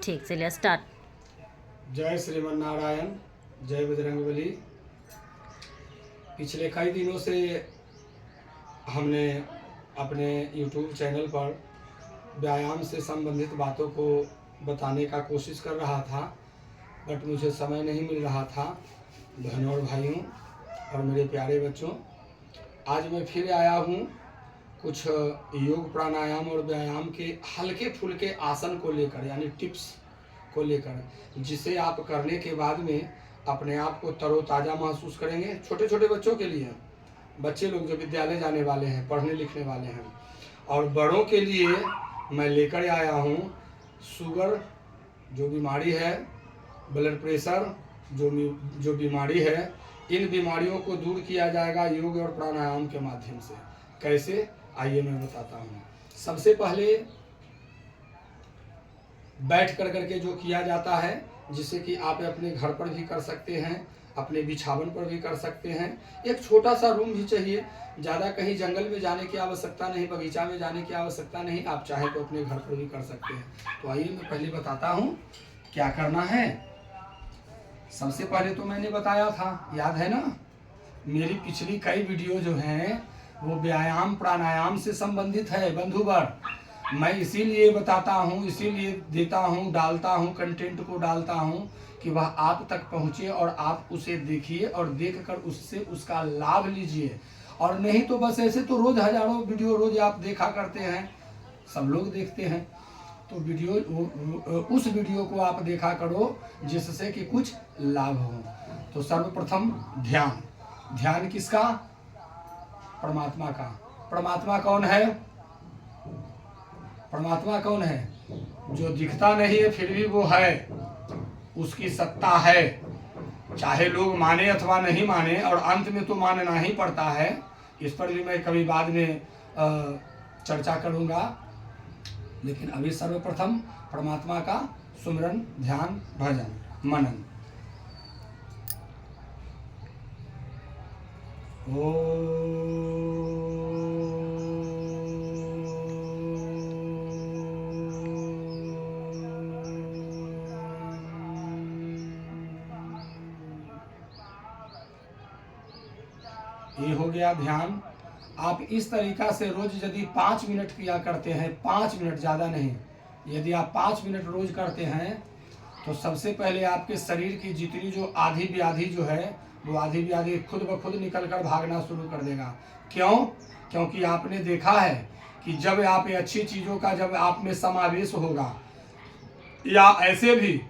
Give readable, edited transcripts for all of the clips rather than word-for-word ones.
ठीक, चलिए स्टार्ट। जय श्रीमन नारायण, जय बजरंगबली। पिछले कई दिनों से हमने अपने YouTube चैनल पर व्यायाम से संबंधित बातों को बताने का कोशिश कर रहा था, बट मुझे समय नहीं मिल रहा था। बहनों और भाइयों और मेरे प्यारे बच्चों, आज मैं फिर आया हूँ कुछ योग प्राणायाम और व्यायाम के हल्के फुल्के आसन को लेकर, यानी टिप्स को लेकर, जिसे आप करने के बाद में अपने आप को तरोताज़ा महसूस करेंगे। छोटे छोटे बच्चों के लिए, बच्चे लोग जो विद्यालय जाने वाले हैं, पढ़ने लिखने वाले हैं, और बड़ों के लिए मैं लेकर आया हूँ शुगर जो बीमारी है, ब्लड प्रेशर जो बीमारी है, इन बीमारियों को दूर किया जाएगा योग और प्राणायाम के माध्यम से। कैसे, आइए मैं बताता हूँ। सबसे पहले बैठ कर करके जो किया जाता है, जिसे कि आप अपने घर पर भी कर सकते हैं, अपने बिछावन पर भी कर सकते हैं। एक छोटा सा रूम भी चाहिए, ज़्यादा कहीं जंगल में जाने की आवश्यकता नहीं, बगीचा में जाने की आवश्यकता नहीं। आप चाहे तो अपने घर पर भी कर सकते हैं। तो आइए मैं पहले बताता हूँ क्या करना है। सबसे पहले तो मैंने बताया था, याद है ना, मेरी पिछली कई वीडियो जो हैं वो व्यायाम प्राणायाम से संबंधित है बंधुवर। मैं इसीलिए बताता हूँ, इसीलिए देता हूँ, डालता हूँ, कंटेंट को डालता हूँ कि वह आप तक पहुँचे और आप उसे देखिए और देखकर उससे उसका लाभ लीजिए। और नहीं तो बस ऐसे तो रोज़ हजारों वीडियो रोज़ आप देखा करते हैं, सब लोग देखते हैं, तो उस वीडियो को आप देखा करो जिससे कि कुछ लाभ हो। तो सर्वप्रथम ध्यान किसका? परमात्मा का। परमात्मा कौन है? परमात्मा कौन है? जो दिखता नहीं है फिर भी वो है, उसकी सत्ता है। चाहे लोग माने अथवा नहीं माने, और अंत में तो मानना ही पड़ता है। इस पर भी मैं कभी बाद में चर्चा करूंगा। लेकिन अभी सर्वप्रथम परमात्मा का सुमिरन, ध्यान, भजन, मनन। ये हो गया ध्यान। आप इस तरीका से रोज यदि 5 मिनट किया करते हैं, 5 मिनट, ज़्यादा नहीं, यदि आप 5 मिनट रोज करते हैं तो सबसे पहले आपके शरीर की जितनी जो आधी व्याधि जो है, वो आधी व्याधि खुद ब खुद निकल कर भागना शुरू कर देगा। क्यों? क्योंकि आपने देखा है कि जब आप अच्छी चीज़ों का जब आप में समावेश होगा, या ऐसे भी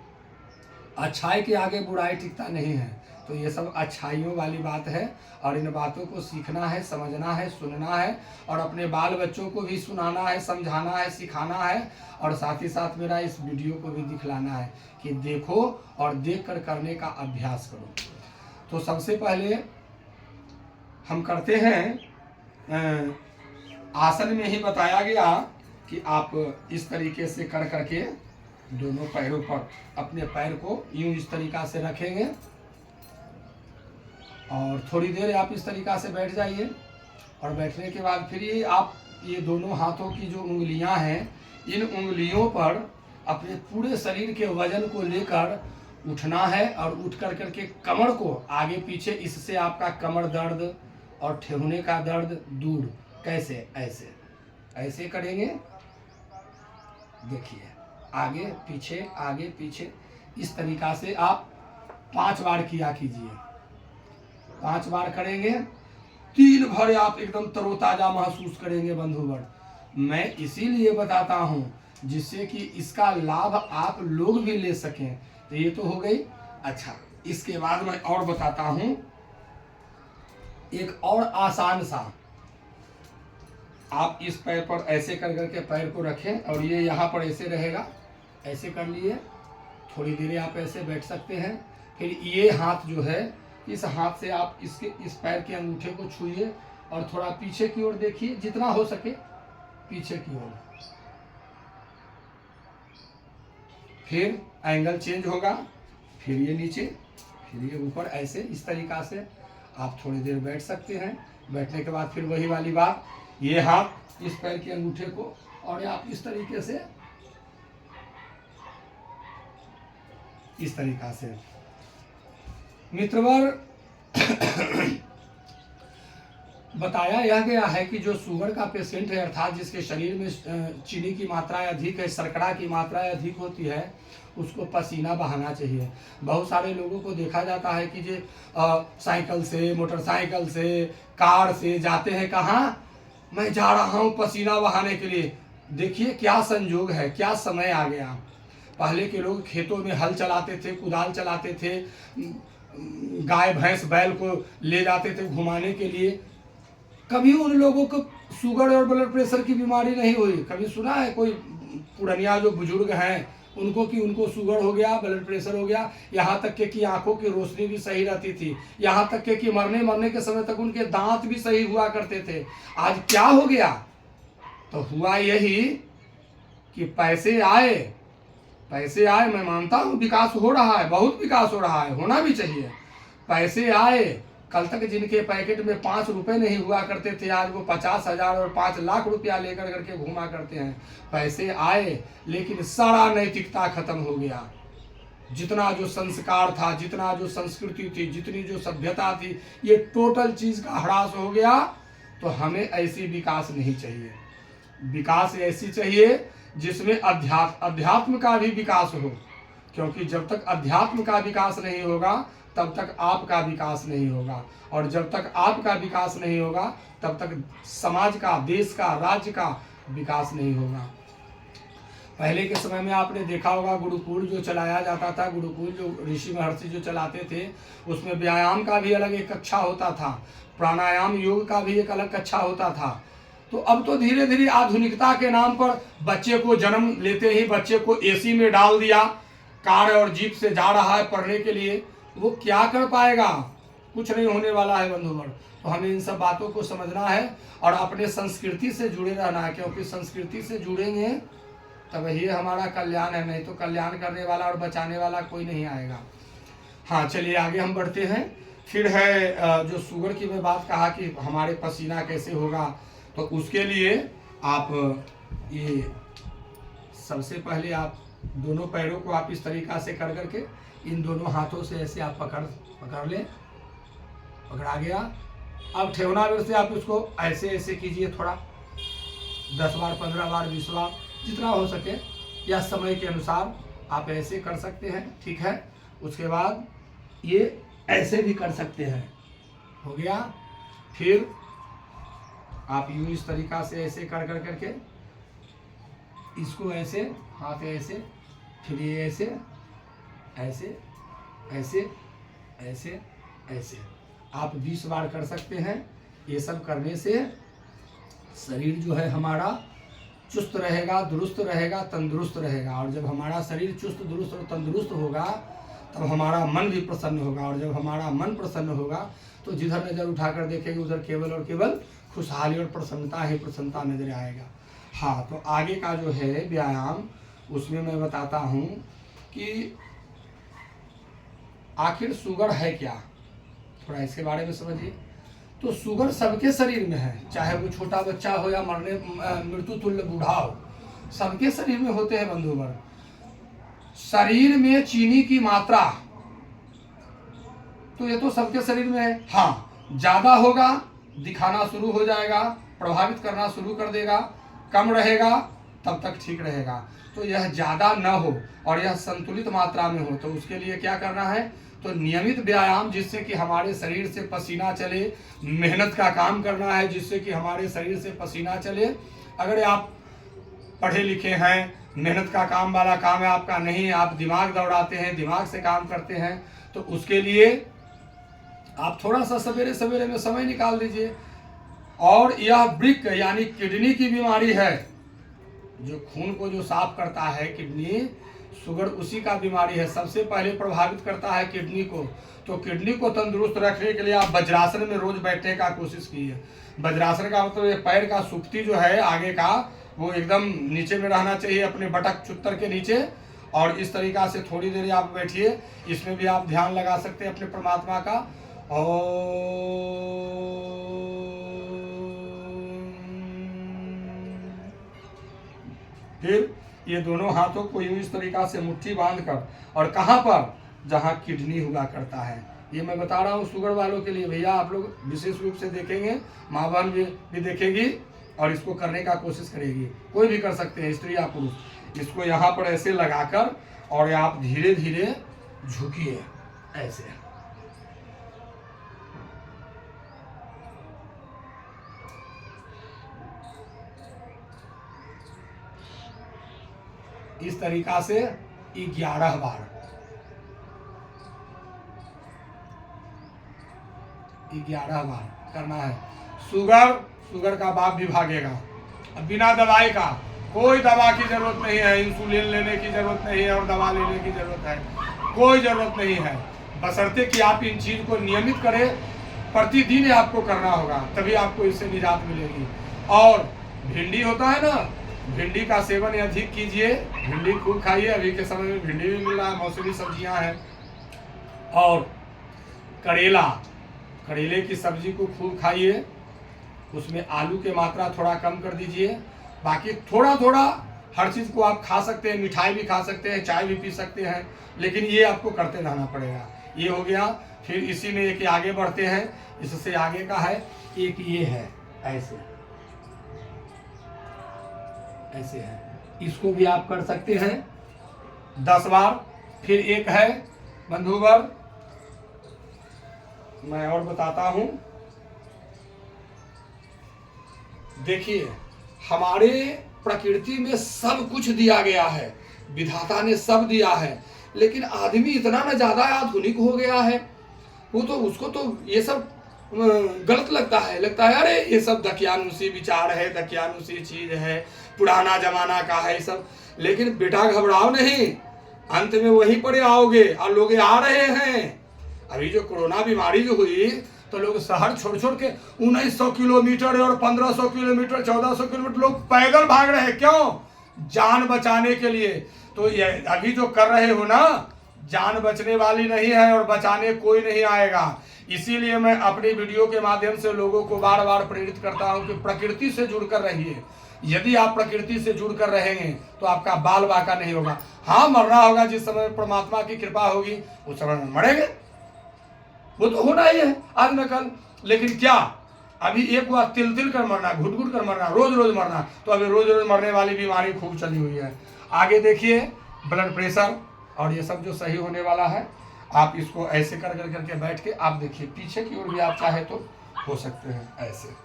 अच्छाई के आगे बुराई टिकता नहीं है, तो ये सब अच्छाइयों वाली बात है। और इन बातों को सीखना है, समझना है, सुनना है, और अपने बाल बच्चों को भी सुनाना है, समझाना है, सिखाना है, और साथ ही साथ मेरा इस वीडियो को भी दिखलाना है कि देखो और देख कर करने का अभ्यास करो। तो सबसे पहले हम करते हैं, आसन में ही बताया गया कि आप इस तरीके से कर करके दोनों पैरों पर अपने पैर को यूं इस तरीका से रखेंगे, और थोड़ी देर आप इस तरीका से बैठ जाइए। और बैठने के बाद फिर ये दोनों हाथों की जो उंगलियां हैं, इन उंगलियों पर अपने पूरे शरीर के वजन को लेकर उठना है, और उठ कर करके कमर को आगे पीछे, इससे आपका कमर दर्द और ठेहुने का दर्द दूर। कैसे? ऐसे ऐसे करेंगे, देखिए, आगे पीछे, आगे पीछे, इस तरीका से आप 5 बार किया कीजिए। 5 बार करेंगे, दिन भर आप एकदम तरोताजा महसूस करेंगे बंधुवर। मैं इसीलिए बताता हूँ जिससे कि इसका लाभ आप लोग भी ले सकें। तो ये तो हो गई। अच्छा, इसके बाद मैं और बताता हूँ एक और आसान सा। आप इस पैर पर ऐसे कर करके पैर को रखें, और ये यहाँ पर ऐसे रहेगा, ऐसे कर लिए। थोड़ी देर आप ऐसे बैठ सकते हैं। फिर ये हाथ जो है, इस हाथ से आप इस पैर के अंगूठे को छूइए, और थोड़ा पीछे की ओर देखिए, जितना हो सके पीछे की ओर। फिर एंगल चेंज होगा, फिर ये नीचे, फिर ये ऊपर, ऐसे इस तरीका से आप थोड़ी देर बैठ सकते हैं। बैठने के बाद फिर वही वाली बात, ये हाथ इस पैर के अंगूठे को, और आप इस तरीके से इस तरीका से मित्रवर बताया यह गया है कि जो शुगर का पेशेंट है, अर्थात जिसके शरीर में चीनी की मात्रा अधिक है, शर्करा की मात्रा अधिक होती है, उसको पसीना बहाना चाहिए। बहुत सारे लोगों को देखा जाता है कि जो साइकिल से, मोटरसाइकिल से, कार से जाते हैं, कहाँ, मैं जा रहा हूँ पसीना बहाने के लिए। देखिए क्या संयोग है, क्या समय आ गया। पहले के लोग खेतों में हल चलाते थे, कुदाल चलाते थे, गाय भैंस बैल को ले जाते थे घुमाने के लिए। कभी उन लोगों को शुगर और ब्लड प्रेशर की बीमारी नहीं हुई। कभी सुना है कोई पुरानिया जो बुजुर्ग हैं उनको कि उनको शुगर हो गया, ब्लड प्रेशर हो गया, यहाँ तक के कि आंखों की रोशनी भी सही रहती थी, यहाँ तक के कि मरने के समय तक उनके दांत भी सही हुआ करते थे। आज क्या हो गया? तो हुआ यही कि पैसे आए, मैं मानता हूँ विकास हो रहा है, बहुत विकास हो रहा है, होना भी चाहिए। पैसे आए, कल तक जिनके पैकेट में 5 रुपए नहीं हुआ करते थे, आज वो 50,000 और 5 लाख रुपया लेकर करके घूमा करते हैं। पैसे आए लेकिन सारा नैतिकता खत्म हो गया। जितना जो संस्कार था, जितना जो संस्कृति थी, जितनी जो सभ्यता थी, ये टोटल चीज का ह्रास हो गया। तो हमें ऐसी विकास नहीं चाहिए। विकास ऐसी चाहिए जिसमें अध्यात्म का भी विकास हो, क्योंकि जब तक अध्यात्म का विकास नहीं होगा तब तक आपका विकास नहीं होगा, और जब तक आपका विकास नहीं होगा तब तक समाज का, देश का, राज्य का विकास नहीं होगा। पहले के समय में आपने देखा होगा गुरुकुल जो चलाया जाता था, गुरुकुल जो ऋषि महर्षि जो चलाते थे, उसमें व्यायाम का भी अलग एक कक्षा होता था, प्राणायाम योग का भी एक अलग कक्षा होता था। तो अब तो धीरे धीरे आधुनिकता के नाम पर बच्चे को जन्म लेते ही बच्चे को एसी में डाल दिया, कार और जीप से जा रहा है पढ़ने के लिए, वो क्या कर पाएगा? कुछ नहीं होने वाला है बंधुगण। तो हमें इन सब बातों को समझना है और अपने संस्कृति से जुड़े रहना है, क्योंकि संस्कृति से जुड़ेंगे तब ये हमारा कल्याण है, नहीं तो कल्याण करने वाला और बचाने वाला कोई नहीं आएगा। हाँ, चलिए आगे हम बढ़ते हैं। फिर है जो शुगर की मैं बात कहा कि हमारे पसीना कैसे होगा, तो उसके लिए आप ये सबसे पहले आप दोनों पैरों को आप इस तरीका से कर करके इन दोनों हाथों से ऐसे आप पकड़ लें, पकड़ा गया। अब ठेवना वेर से आप उसको ऐसे ऐसे कीजिए, थोड़ा 10 बार, 15 बार, 20 बार, जितना हो सके, या समय के अनुसार आप ऐसे कर सकते हैं, ठीक है। उसके बाद ये ऐसे भी कर सकते हैं, हो गया। फिर आप यूं इस तरीका से ऐसे कर करके इसको ऐसे, हाथ ऐसे, फिर ये ऐसे, ऐसे ऐसे ऐसे ऐसे आप 20 बार कर सकते हैं। ये सब करने से शरीर जो है हमारा चुस्त रहेगा, दुरुस्त रहेगा, तंदुरुस्त रहेगा। और जब हमारा शरीर चुस्त, दुरुस्त और तंदुरुस्त होगा तब हमारा मन भी प्रसन्न होगा, और जब हमारा मन प्रसन्न होगा तो जिधर नज़र उठाकर देखेंगे उधर केवल और केवल खुशहाली और प्रसन्नता ही प्रसन्नता नजर आएगा। हाँ, तो आगे का जो है व्यायाम, उसमें मैं बताता हूँ कि आखिर शुगर है क्या, थोड़ा इसके बारे में समझिए। तो शुगर सबके शरीर में है, चाहे वो छोटा बच्चा हो या मृत्यु तुल्य बूढ़ा हो, सबके शरीर में होते हैं बंधुवर। शरीर में चीनी की मात्रा तो ये तो सबके शरीर में है। हाँ, ज्यादा होगा दिखाना शुरू हो जाएगा, प्रभावित करना शुरू कर देगा, कम रहेगा तब तक ठीक रहेगा। तो यह ज़्यादा न हो और यह संतुलित मात्रा में हो, तो उसके लिए क्या करना है? तो नियमित व्यायाम, जिससे कि हमारे शरीर से पसीना चले, मेहनत का काम करना है जिससे कि हमारे शरीर से पसीना चले। अगर आप पढ़े लिखे हैं, मेहनत का काम वाला काम है आपका, नहीं आप दिमाग दौड़ाते हैं, दिमाग से काम करते हैं, तो उसके लिए आप थोड़ा सा सवेरे सवेरे में समय निकाल दीजिए। और यह वृक्क यानी किडनी की बीमारी है, जो खून को जो साफ करता है किडनी, शुगर उसी का बीमारी है, सबसे पहले प्रभावित करता है किडनी को। तो किडनी को तंदुरुस्त रखने के लिए आप वज्रासन में रोज बैठने का कोशिश कीजिए। वज्रासन का मतलब ये पैर का सुक्ति जो है आगे का, वो एकदम नीचे में रहना चाहिए, अपने बटक चुत्तर के नीचे, और इस तरीका से थोड़ी देर आप बैठिए। इसमें भी आप ध्यान लगा सकते हैं अपने परमात्मा का। फिर ये दोनों हाथों को यूं इस तरीका से मुट्ठी बांधकर, और कहाँ पर, जहाँ किडनी हुआ करता है। ये मैं बता रहा हूँ शुगर वालों के लिए। भैया आप लोग विशेष रूप से देखेंगे, माँ बहन भी देखेगी और इसको करने का कोशिश करेगी। कोई भी कर सकते हैं, स्त्री या पुरुष। इसको यहाँ पर ऐसे लगाकर और आप धीरे धीरे झुकिए ऐसे। इस तरीका से 11 बार, 11 बार करना है। शुगर का बाप भी भागेगा। अब बिना दवाई का, कोई दवा की जरूरत नहीं है, इंसुलिन लेने की जरूरत नहीं है और दवा लेने की जरूरत है, कोई जरूरत नहीं है। बशर्ते कि आप इन चीज को नियमित करें, प्रतिदिन आपको करना होगा, तभी आपको इससे निजात मिलेगी। और भिंडी होता है ना, भिंडी का सेवन अधिक कीजिए, भिंडी खूब खाइए। अभी के समय में भिंडी भी मिल रहा है, मौसमी सब्जियां हैं। और करेले की सब्जी को खूब खाइए, उसमें आलू की मात्रा थोड़ा कम कर दीजिए। बाकी थोड़ा थोड़ा हर चीज़ को आप खा सकते हैं, मिठाई भी खा सकते हैं, चाय भी पी सकते हैं, लेकिन ये आपको करते रहना पड़ेगा। ये हो गया। फिर इसी में एक आगे बढ़ते हैं, इससे आगे का है एक ये है, ऐसे ऐसे है, इसको भी आप कर सकते हैं 10 बार। फिर एक है बंधुवर, मैं और बताता हूं। देखिए, हमारे प्रकृति में सब कुछ दिया गया है, विधाता ने सब दिया है, लेकिन आदमी इतना ना ज्यादा आधुनिक हो गया है, वो तो उसको तो ये सब गलत लगता है अरे ये सब दकियानुसी विचार है, दकियानुसी चीज है, पुराना जमाना का है ये सब। लेकिन बेटा घबराओ नहीं, अंत में वहीं पर आओगे, और लोग आ रहे हैं। अभी जो कोरोना बीमारी जो हुई, तो लोग शहर छोड़ छोड़ के 1900 किलोमीटर और 1500 किलोमीटर 1400 किलोमीटर लोग पैदल भाग रहे हैं। क्यों? जान बचाने के लिए। तो ये अभी जो कर रहे हो ना, जान बचने वाली नहीं है और बचाने कोई नहीं आएगा। इसीलिए मैं अपनी वीडियो के माध्यम से लोगों को बार बार प्रेरित करता हूं कि प्रकृति से जुड़कर रहिए। यदि आप प्रकृति से जुड़कर रहेंगे तो आपका बाल बाका नहीं होगा। हाँ, मरना होगा, जिस समय परमात्मा की कृपा होगी उस समय में मरेंगे, वो तो होना ही है आज न कल। लेकिन क्या अभी एक बार तिल कर मरना, घुट घुट कर मरना, रोज रोज मरना, तो अभी रोज रोज मरने वाली बीमारी खूब चली हुई है। आगे देखिए, ब्लड प्रेशर और ये सब जो सही होने वाला है, आप इसको ऐसे कर करके बैठ के आप देखिए, पीछे की ओर भी आप चाहे तो हो सकते हैं ऐसे।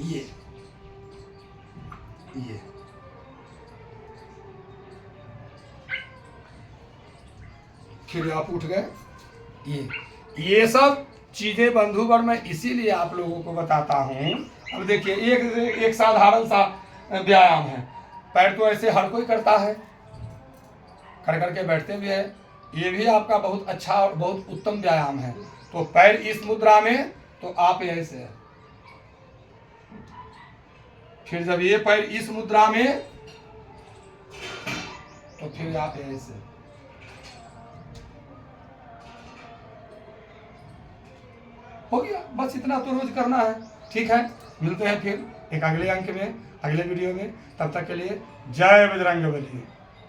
ये फिर आप उठ गए। ये सब चीजें बंधुवर मैं इसीलिए आप लोगों को बताता हूं। अब देखिए, एक साधारण सा व्यायाम है। पैर तो ऐसे हर कोई करता है, कर करके बैठते भी है। ये भी आपका बहुत अच्छा और बहुत उत्तम व्यायाम है। तो पैर इस मुद्रा में, तो आप ऐसे, फिर जब ये पैर इस मुद्रा में, तो फिर आप ऐसे। हो गया, बस इतना तो रोज करना है। ठीक है, मिलते हैं फिर एक अगले अंक में, अगले वीडियो में। तब तक के लिए जय बजरंगबली।